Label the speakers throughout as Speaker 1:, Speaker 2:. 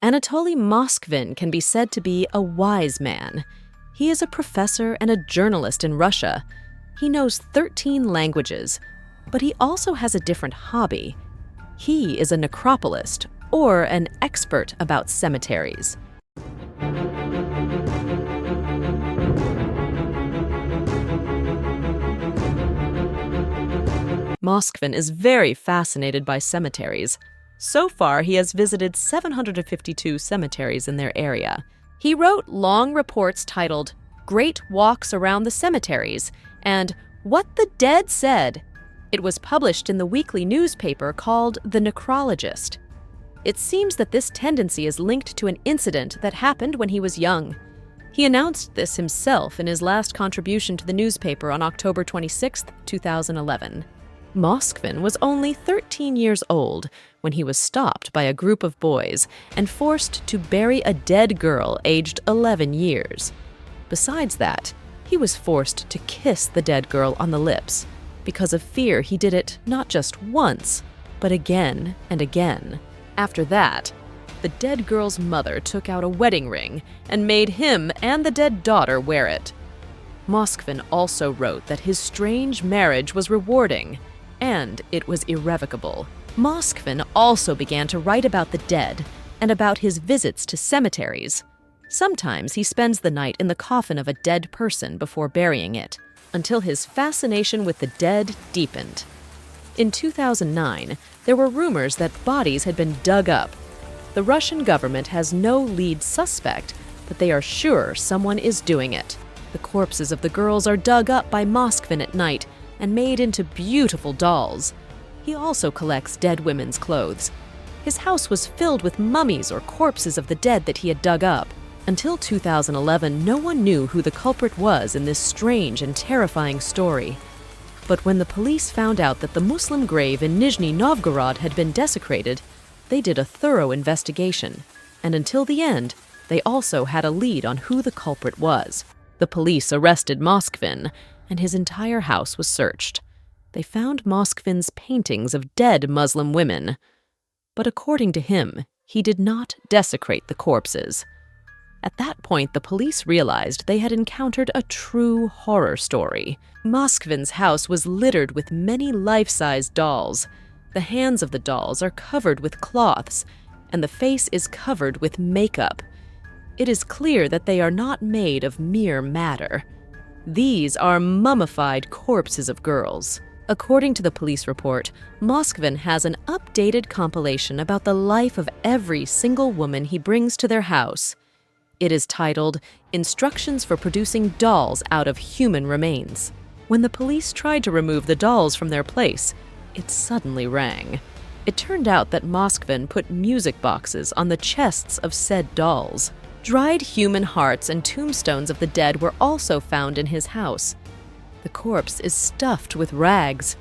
Speaker 1: Anatoly Moskvin can be said to be a wise man. He is a professor and a journalist in Russia. He knows 13 languages, but he also has a different hobby. He is a necropolist, or an expert about cemeteries. Moskvin is very fascinated by cemeteries. So far, he has visited 752 cemeteries in their area. He wrote long reports titled Great Walks Around the Cemeteries and What the Dead Said. It was published in the weekly newspaper called The Necrologist. It seems that this tendency is linked to an incident that happened when he was young. He announced this himself in his last contribution to the newspaper on October 26, 2011. Moskvin was only 13 years old when he was stopped by a group of boys and forced to bury a dead girl aged 11 years. Besides that, he was forced to kiss the dead girl on the lips. Because of fear, he did it not just once, but again and again. After that, the dead girl's mother took out a wedding ring and made him and the dead daughter wear it. Moskvin also wrote that his strange marriage was rewarding, and it was irrevocable. Moskvin also began to write about the dead and about his visits to cemeteries. Sometimes he spends the night in the coffin of a dead person before burying it, until his fascination with the dead deepened. In 2009, there were rumors that bodies had been dug up. The Russian government has no lead suspect, but they are sure someone is doing it. The corpses of the girls are dug up by Moskvin at night and made into beautiful dolls. He also collects dead women's clothes. His house was filled with mummies or corpses of the dead that he had dug up. Until 2011, no one knew who the culprit was in this strange and terrifying story. But when the police found out that the Muslim grave in Nizhny Novgorod had been desecrated, they did a thorough investigation, and until the end, they also had a lead on who the culprit was. The police arrested Moskvin, and his entire house was searched. They found Moskvin's paintings of dead Muslim women. But according to him, he did not desecrate the corpses. At that point, the police realized they had encountered a true horror story. Moskvin's house was littered with many life-size dolls. The hands of the dolls are covered with cloths, and the face is covered with makeup. It is clear that they are not made of mere matter. These are mummified corpses of girls. According to the police report, Moskvin has an updated compilation about the life of every single woman he brings to their house. It is titled, Instructions for Producing Dolls Out of Human Remains. When the police tried to remove the dolls from their place, it suddenly rang. It turned out that Moskvin put music boxes on the chests of said dolls. Dried human hearts and tombstones of the dead were also found in his house. The corpse is stuffed with rags.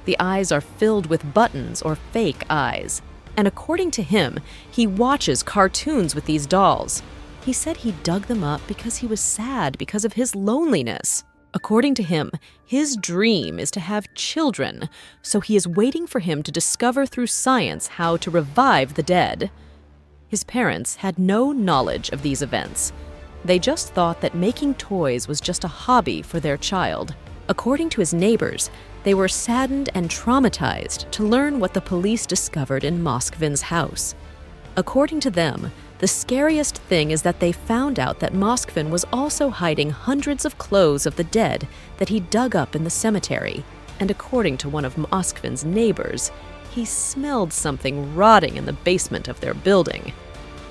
Speaker 1: The eyes are filled with buttons or fake eyes. And according to him, he watches cartoons with these dolls. He said he dug them up because he was sad because of his loneliness. According to him, his dream is to have children, so he is waiting for him to discover through science how to revive the dead. His parents had no knowledge of these events. They just thought that making toys was just a hobby for their child. According to his neighbors, they were saddened and traumatized to learn what the police discovered in Moskvin's house. According to them, the scariest thing is that they found out that Moskvin was also hiding hundreds of clothes of the dead that he dug up in the cemetery. And according to one of Moskvin's neighbors, he smelled something rotting in the basement of their building.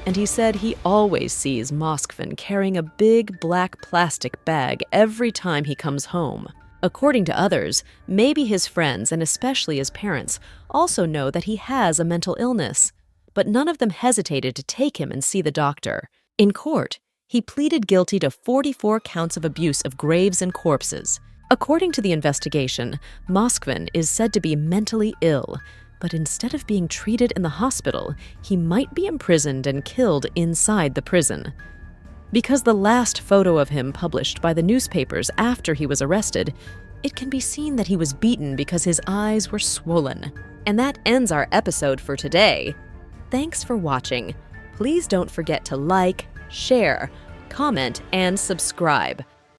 Speaker 1: And he said he always sees Moskvin carrying a big black plastic bag every time he comes home. According to others, maybe his friends and especially his parents also know that he has a mental illness, but none of them hesitated to take him and see the doctor. In court, he pleaded guilty to 44 counts of abuse of graves and corpses. According to the investigation, Moskvin is said to be mentally ill. But instead of being treated in the hospital, he might be imprisoned and killed inside the prison. Because the last photo of him published by the newspapers after he was arrested, it can be seen that he was beaten because his eyes were swollen. And that ends our episode for today. Thanks for watching. Please don't forget to like, share, comment, and subscribe.